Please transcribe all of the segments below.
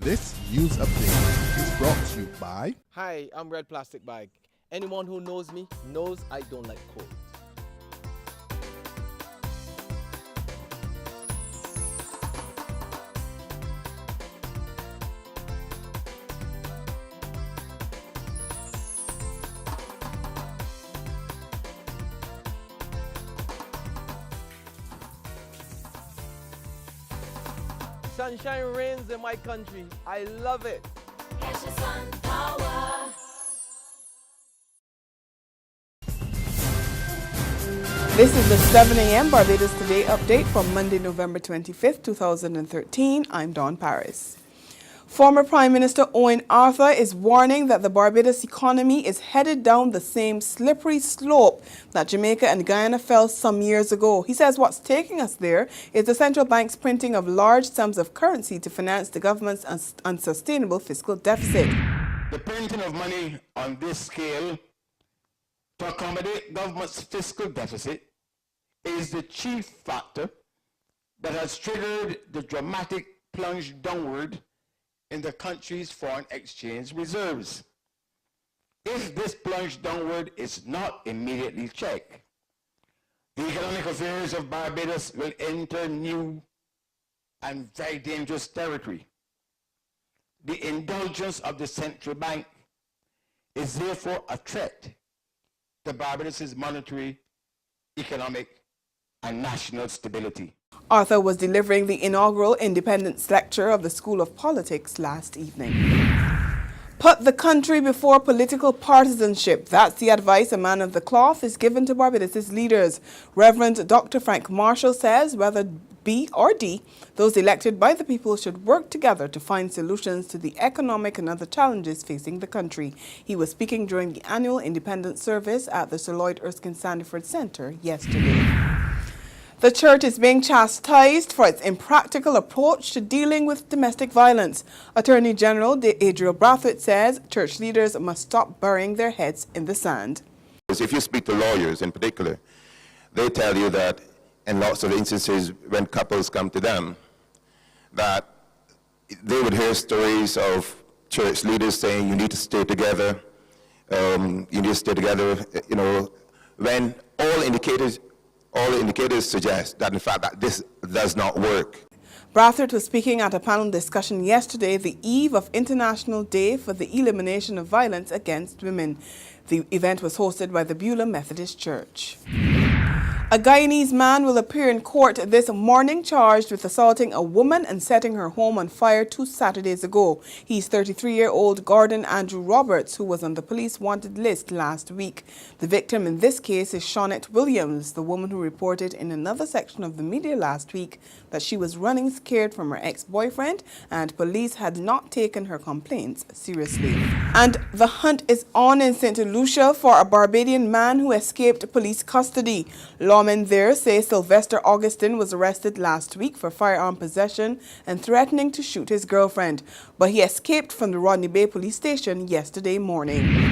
This news update is brought to you by... Hi, I'm Red Plastic Bag. Anyone who knows me knows I don't like cold. Sunshine reigns in my country. I love it. This is the 7 a.m. Barbados Today update for Monday, November 25th, 2013. I'm Dawn Paris. Former Prime Minister Owen Arthur is warning that the Barbados economy is headed down the same slippery slope that Jamaica and Guyana fell some years ago. He says what's taking us there is the central bank's printing of large sums of currency to finance the government's unsustainable fiscal deficit. The printing of money on this scale to accommodate government's fiscal deficit is the chief factor that has triggered the dramatic plunge downward in the country's foreign exchange reserves. If this plunge downward is not immediately checked, the economic affairs of Barbados will enter new and very dangerous territory. The indulgence of the central bank is therefore a threat to Barbados' monetary, economic, and national stability. Arthur was delivering the inaugural independence lecture of the School of Politics last evening. Put the country before political partisanship. That's the advice a man of the cloth is given to Barbados' leaders. Reverend Dr. Frank Marshall says whether B or D, those elected by the people should work together to find solutions to the economic and other challenges facing the country. He was speaking during the annual independence service at the Sir Lloyd Erskine Sandiford Centre yesterday. The church is being chastised for its impractical approach to dealing with domestic violence. Attorney General Adriel Brathwaite says church leaders must stop burying their heads in the sand. If you speak to lawyers in particular, they tell you that in lots of instances when couples come to them, that they would hear stories of church leaders saying you need to stay together, when all indicators suggest that in fact that this does not work. Brathwaite was speaking at a panel discussion yesterday, the eve of International Day for the Elimination of Violence Against Women. The event was hosted by the Beulah Methodist Church. A Guyanese man will appear in court this morning charged with assaulting a woman and setting her home on fire 2 Saturdays ago. He's 33-year-old Gordon Andrew Roberts, who was on the police wanted list last week. The victim in this case is Shawnette Williams, the woman who reported in another section of the media last week that she was running scared from her ex-boyfriend and police had not taken her complaints seriously. And the hunt is on in St. Lucia for a Barbadian man who escaped police custody. Lawmen there say Sylvester Augustin was arrested last week for firearm possession and threatening to shoot his girlfriend, but he escaped from the Rodney Bay police station yesterday morning.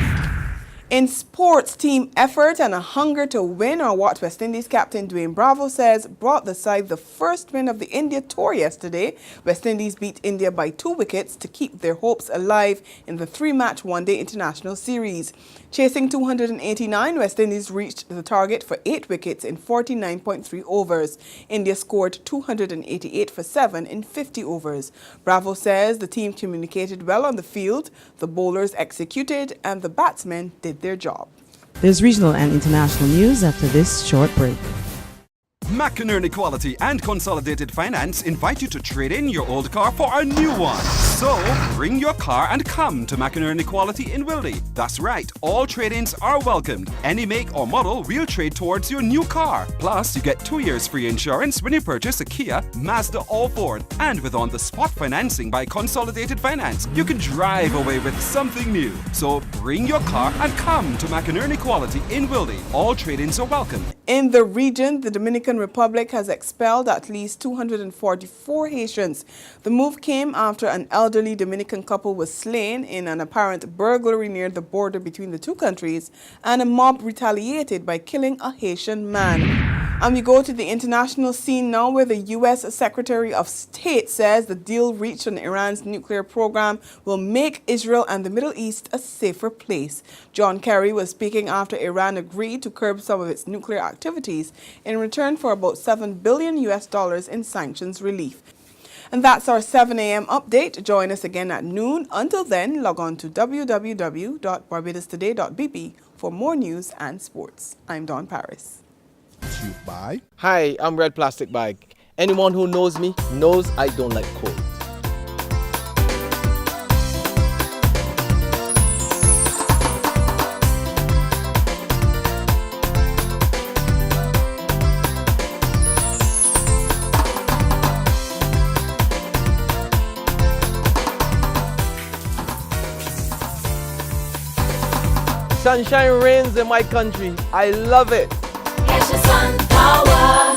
In sports, team effort and a hunger to win are what West Indies captain Dwayne Bravo says brought the side the first win of the India tour yesterday. West Indies beat India by 2 wickets to keep their hopes alive in the 3-match one-day international series. Chasing 289, West Indies reached the target for 8 wickets in 49.3 overs. India scored 288 for 7 in 50 overs. Bravo says the team communicated well on the field, the bowlers executed, and the batsmen did their job. There's regional and international news after this short break. McInerney Quality and Consolidated Finance invite you to trade in your old car for a new one. So, bring your car and come to McInerney Quality in Wildy. That's right, all trade-ins are welcomed. Any make or model we'll trade towards your new car. Plus, you get 2 years free insurance when you purchase a Kia, Mazda or Ford. And with on-the-spot financing by Consolidated Finance, you can drive away with something new. So, bring your car and come to McInerney Quality in Wildy. All trade-ins are welcome. In the region, the Dominican Republic has expelled at least 244 Haitians. The move came after an elderly elderly Dominican couple was slain in an apparent burglary near the border between the two countries, and a mob retaliated by killing a Haitian man. And we go to the international scene now, where the U.S. Secretary of State says the deal reached on Iran's nuclear program will make Israel and the Middle East a safer place. John Kerry was speaking after Iran agreed to curb some of its nuclear activities in return for about $7 billion in sanctions relief. And that's our 7 a.m. update. Join us again at noon. Until then, log on to www.barbadostoday.bb for more news and sports. I'm Dawn Paris. To you by Hi, I'm Red Plastic Bag. Anyone who knows me knows I don't like cold. Sunshine reigns in my country. I love it. Sun power.